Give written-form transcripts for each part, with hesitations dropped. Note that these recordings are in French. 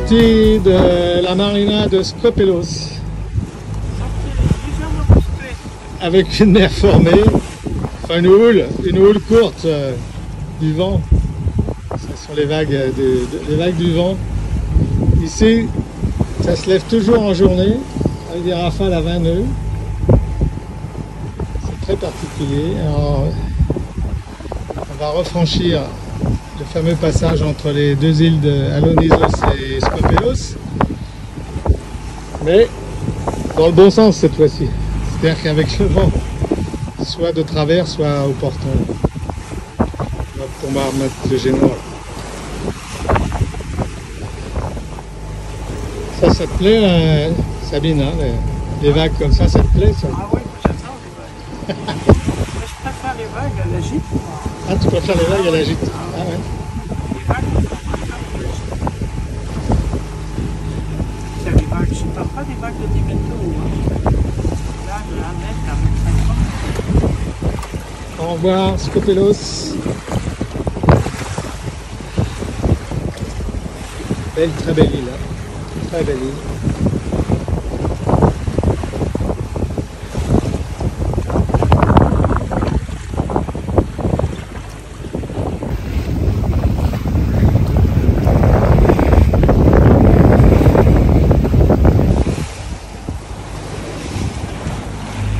sortie de la marina de Skopelos avec une mer formée, enfin une houle courte du vent. Ce sont les vagues, les vagues du vent. Ici, ça se lève toujours en journée avec des rafales à 20 nœuds. C'est très particulier. Alors, on va refranchir le fameux passage entre les deux îles de Alonisos et Skopelos, mais dans le bon sens cette fois-ci. C'est-à-dire qu'avec le vent, soit de travers, soit au portant. Pour ma remettre le génois. Ça te plaît, Sabine, hein, les vagues comme ça te plaît ça? Ah oui, j'adore les vagues. Mais je préfère les vagues à la gîte. Ah, tu préfères les vagues à la gîte? Ah ouais. Les vagues, c'est les vagues, je ne parle pas des vagues de 10 mètres de haut. Hein. Là, de 1 mètre à 25 ans. Au revoir, Skopelos. Belle, très belle île. Hein. Très belle île.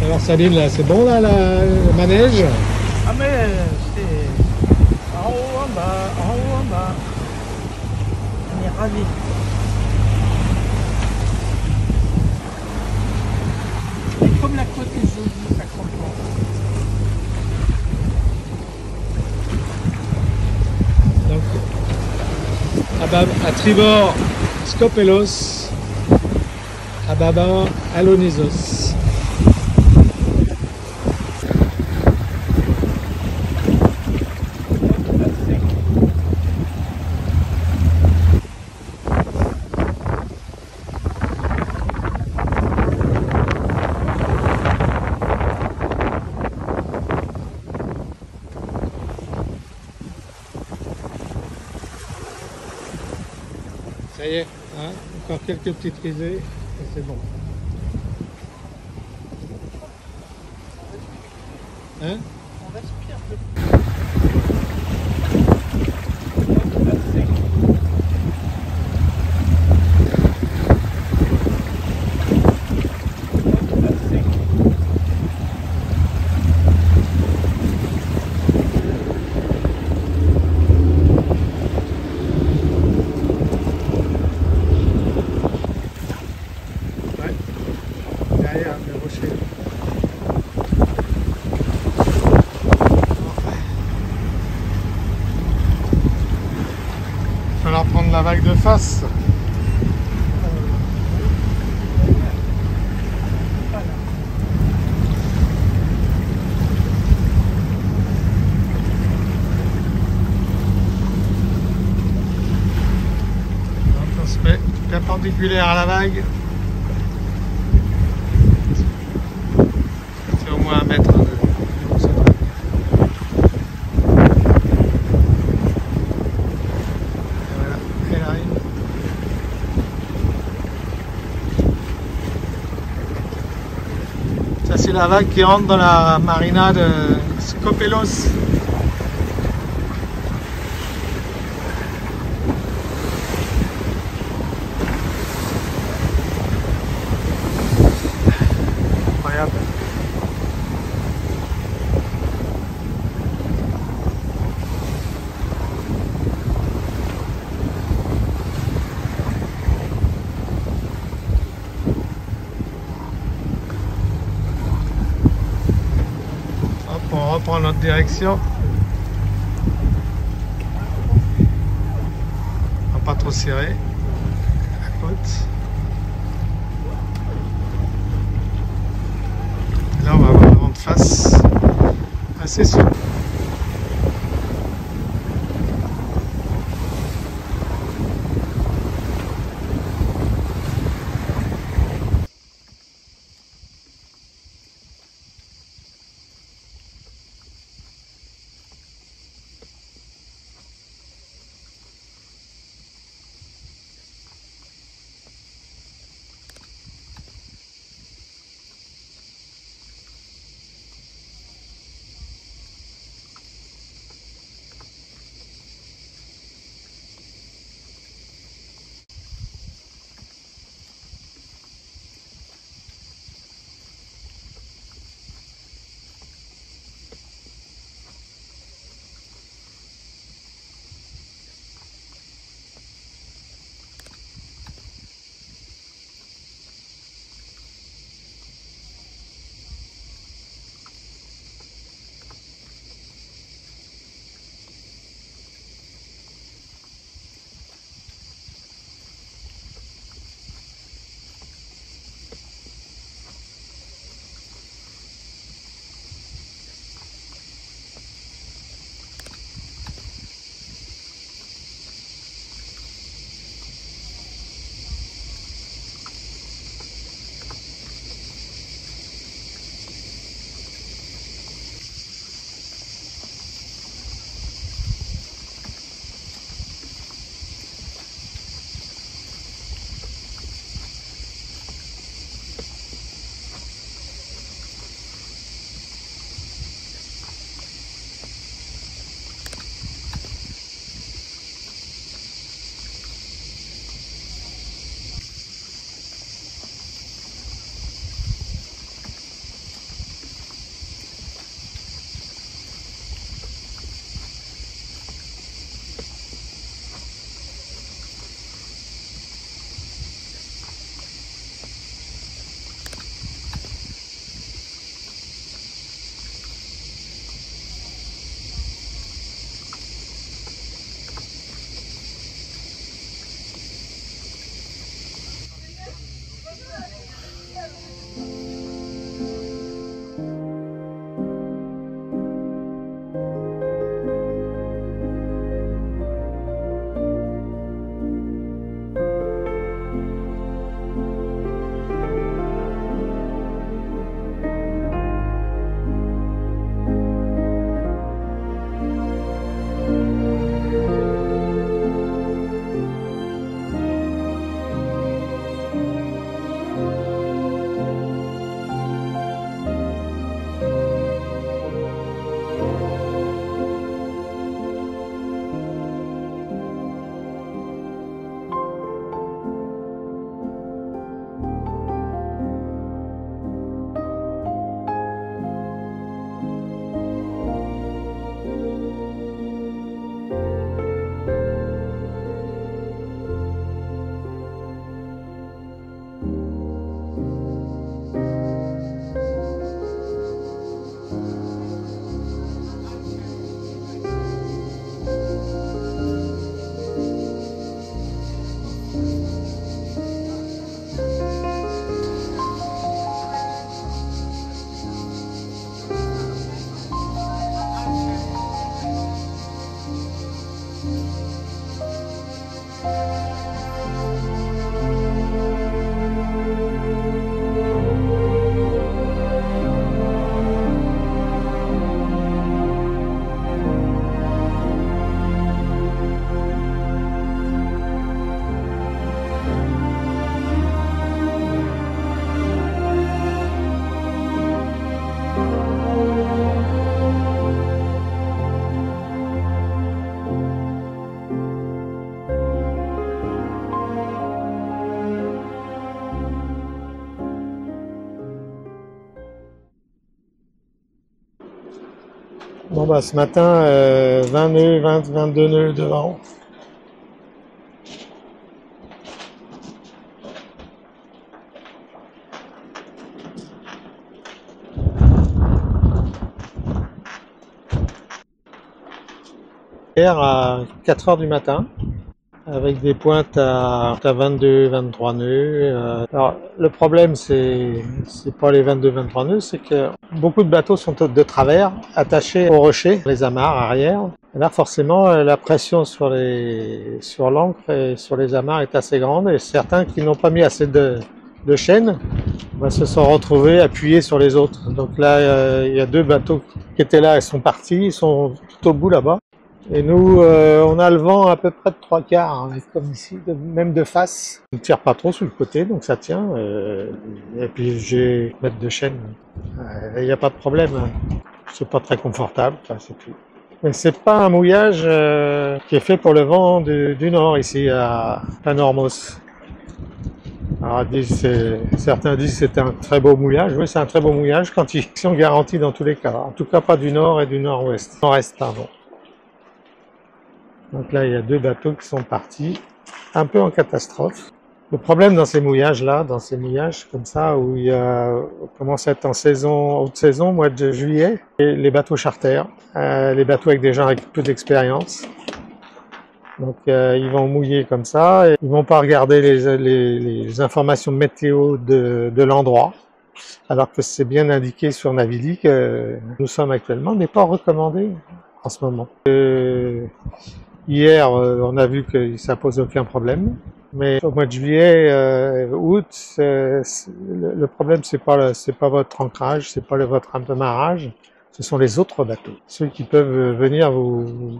Alors Sabine, là, c'est bon là, le manège? Ah mais c'est en haut, en bas, en haut, en bas. On est ravis. C'est comme la côte est jolie, ça comprend. Donc, à tribord, Skopelos, à bâbord, Alonisos. Ça y est, hein, encore quelques petites risées et c'est bon. Hein? On respire un peu. Derrière le rocher. Il va falloir prendre la vague de face. Donc on se met perpendiculaire à la vague. C'est au moins 1 mètre de hauteur. Et voilà, elle arrive. Ça c'est la vague qui rentre dans la marina de Skopelos. Incroyable. Hop, on reprend notre direction. On va pas trop serrer la côte. Là, on va avoir le vent de face assez souple. Bon bah ce matin, 20 nœuds, 22 nœuds de vent. Hier à 4 heures du matin, avec des pointes à 22, 23 nœuds. Alors le problème c'est pas les 22, 23 nœuds, c'est que beaucoup de bateaux sont de travers, attachés au rocher, les amarres arrière. Et là forcément la pression sur l'ancre et sur les amarres est assez grande, et certains qui n'ont pas mis assez de chaînes se sont retrouvés appuyés sur les autres. Donc là il y a deux bateaux qui étaient là, ils sont partis, ils sont tout au bout là-bas. Et nous, on a le vent à peu près de 3/4, hein, comme ici, même de face. On ne tire pas trop sur le côté, donc ça tient. Et puis j'ai mètre de chaîne, il n'y a pas de problème. C'est pas très confortable, c'est tout. Mais c'est pas un mouillage qui est fait pour le vent du nord ici à Panormos. Alors certains disent que c'est un très beau mouillage. Oui, c'est un très beau mouillage quand ils sont garantis dans tous les cas. En tout cas, pas du nord et du nord-ouest. Nord-est, pardon. Donc là, il y a deux bateaux qui sont partis, un peu en catastrophe. Le problème dans ces mouillages-là, dans ces mouillages comme ça, où on commence à être en saison, haute saison, mois de juillet, et les bateaux charters, les bateaux avec des gens avec peu d'expérience. Donc ils vont mouiller comme ça, et ils vont pas regarder les informations météo de l'endroit, alors que c'est bien indiqué sur Navili que nous sommes actuellement n'est pas recommandé en ce moment. Hier, on a vu que ça pose aucun problème, mais au mois de juillet, août, le problème c'est pas votre ancrage, c'est pas votre amarrage, ce sont les autres bateaux, ceux qui peuvent venir vous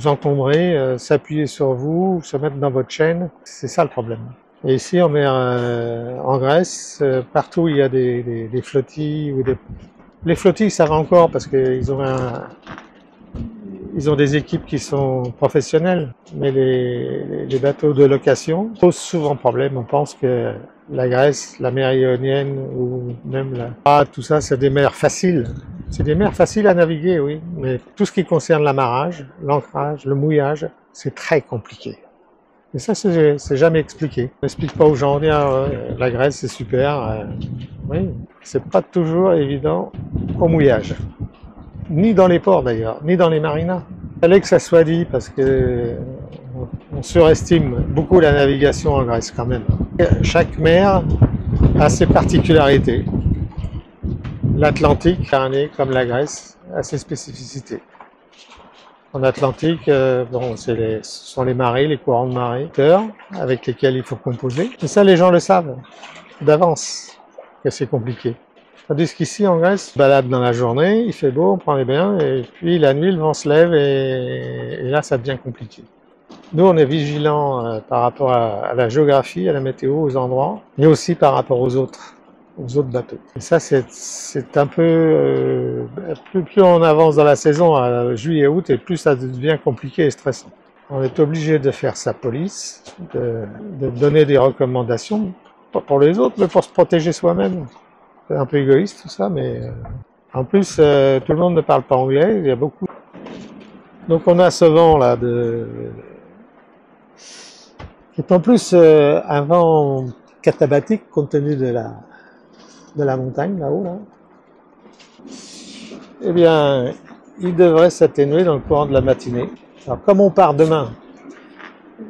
encombrer, s'appuyer sur vous, se mettre dans votre chaîne, c'est ça le problème. Et ici, en Grèce, partout il y a des flottilles ou les flottilles, ça va encore parce qu'ils ont des équipes qui sont professionnelles, mais les bateaux de location posent souvent problème. On pense que la Grèce, la mer Ionienne ou même tout ça, c'est des mers faciles. C'est des mers faciles à naviguer, oui, mais tout ce qui concerne l'amarrage, l'ancrage, le mouillage, c'est très compliqué. Et ça, c'est jamais expliqué. On n'explique pas aux gens, la Grèce, c'est super. Oui, c'est pas toujours évident au mouillage. Ni dans les ports d'ailleurs, ni dans les marinas. Il fallait que ça soit dit parce que on surestime beaucoup la navigation en Grèce quand même. Chaque mer a ses particularités. L'Atlantique, comme la Grèce, a ses spécificités. En Atlantique, bon, ce sont les marées, les courants de marée, avec lesquels il faut composer. Et ça, les gens le savent d'avance que c'est compliqué. Tandis qu'ici, en Grèce, on balade dans la journée, il fait beau, on prend les bains, et puis la nuit, le vent se lève, et là, ça devient compliqué. Nous, on est vigilants par rapport à la géographie, à la météo, aux endroits, mais aussi par rapport aux autres bateaux. Et ça, c'est un peu... plus on avance dans la saison, à juillet-août, et plus ça devient compliqué et stressant. On est obligé de faire sa police, de donner des recommandations, pas pour les autres, mais pour se protéger soi-même. C'est un peu égoïste tout ça, mais en plus tout le monde ne parle pas anglais, il y a beaucoup. Donc on a ce vent là qui est en plus un vent katabatique compte tenu de la montagne là-haut là. Eh bien, il devrait s'atténuer dans le courant de la matinée. Alors comme on part demain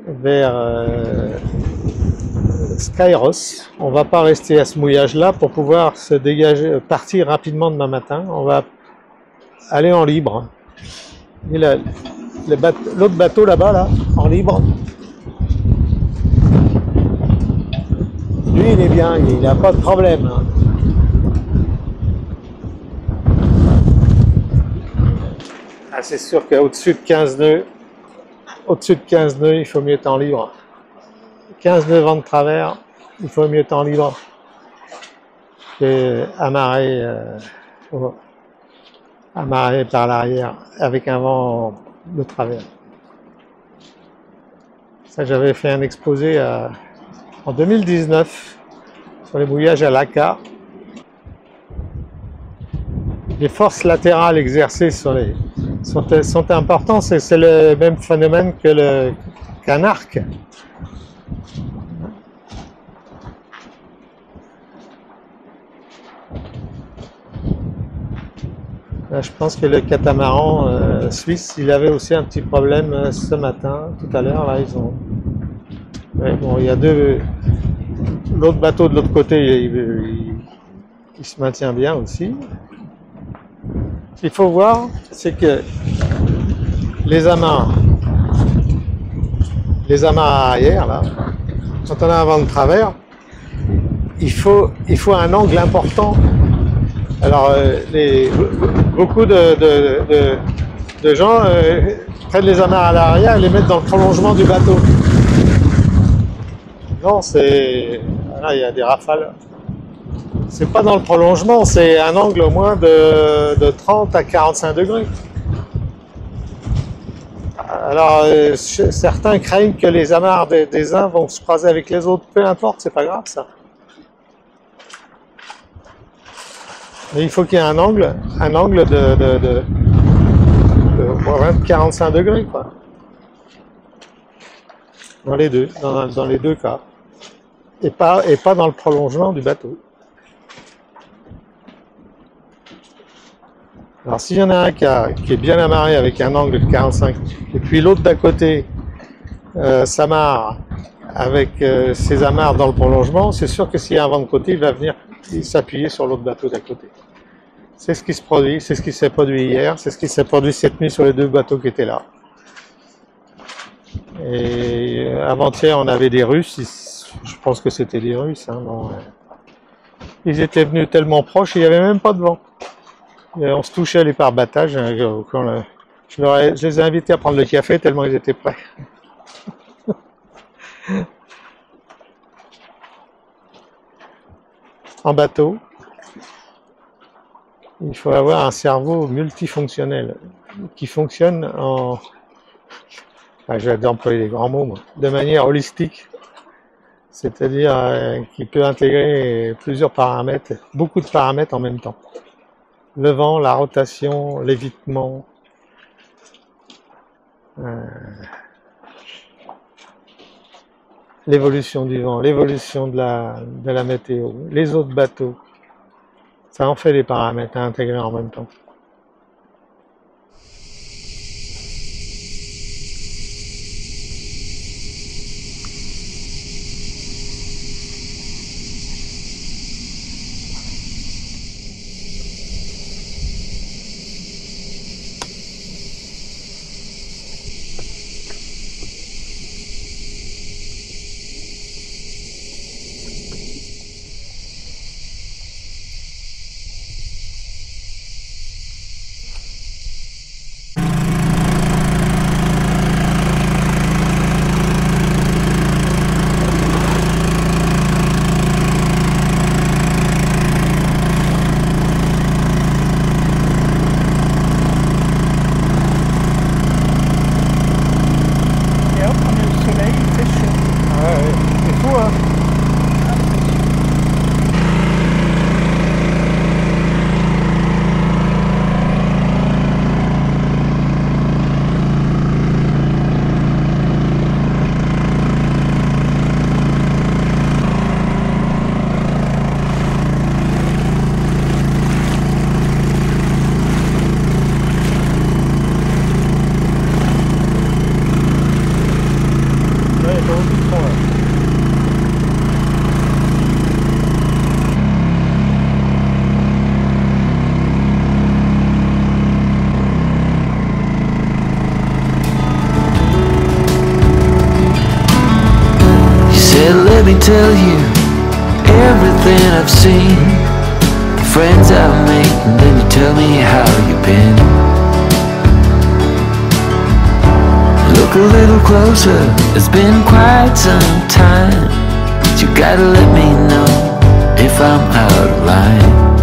vers Skyros, on va pas rester à ce mouillage-là pour pouvoir se dégager, partir rapidement demain matin. On va aller en libre. Et l'autre bateau là-bas, là, en libre, lui, il est bien, il n'a pas de problème. Ah, c'est sûr qu'au-dessus de 15 nœuds, il faut mieux être en libre. 15 nœuds vent de travers, il faut mieux être en libre que amarré par l'arrière avec un vent de travers. Ça, j'avais fait un exposé en 2019 sur les mouillages à l'ACA. Les forces latérales exercées sur sont importants. C'est le même phénomène qu'un arc. Là, je pense que le catamaran suisse, il avait aussi un petit problème ce matin, tout à l'heure. Là, ils ont. Ouais, bon, il y a l'autre bateau de l'autre côté, il se maintient bien aussi. Ce qu'il faut voir, c'est que les amarres à arrière, là, quand on a un vent de travers, il faut un angle important. Alors, beaucoup de gens prennent les amarres à l'arrière et les mettent dans le prolongement du bateau. Non, là, il y a des rafales. C'est pas dans le prolongement, c'est un angle au moins de 30 à 45 degrés. Alors, certains craignent que les amarres des uns vont se croiser avec les autres. Peu importe, c'est pas grave ça. Mais il faut qu'il y ait un angle de 45 degrés, quoi. Dans les deux cas. Et pas dans le prolongement du bateau. Alors s'il y en a un qui est bien amarré avec un angle de 45, et puis l'autre d'à côté s'amarre avec ses amarres dans le prolongement, c'est sûr que s'il y a un vent de côté, il va venir s'appuyer sur l'autre bateau d'à côté. C'est ce qui se produit, c'est ce qui s'est produit hier, c'est ce qui s'est produit cette nuit sur les deux bateaux qui étaient là. Et avant-hier, on avait des Russes, je pense que c'était des Russes, hein, bon, ils étaient venus tellement proches, il n'y avait même pas de vent. Et on se touchait les pare-battages, je les ai invités à prendre le café tellement ils étaient prêts. En bateau, il faut avoir un cerveau multifonctionnel qui fonctionne j'ai employé des grands mots, de manière holistique, c'est-à-dire qui peut intégrer plusieurs paramètres, beaucoup de paramètres en même temps. Le vent, la rotation, l'évitement, l'évolution du vent, l'évolution de la météo, les autres bateaux. Ça en fait des paramètres à intégrer en même temps. Let me tell you everything I've seen, the friends I've made, and then you tell me how you've been. Look a little closer, it's been quite some time, but you gotta let me know if I'm out of line.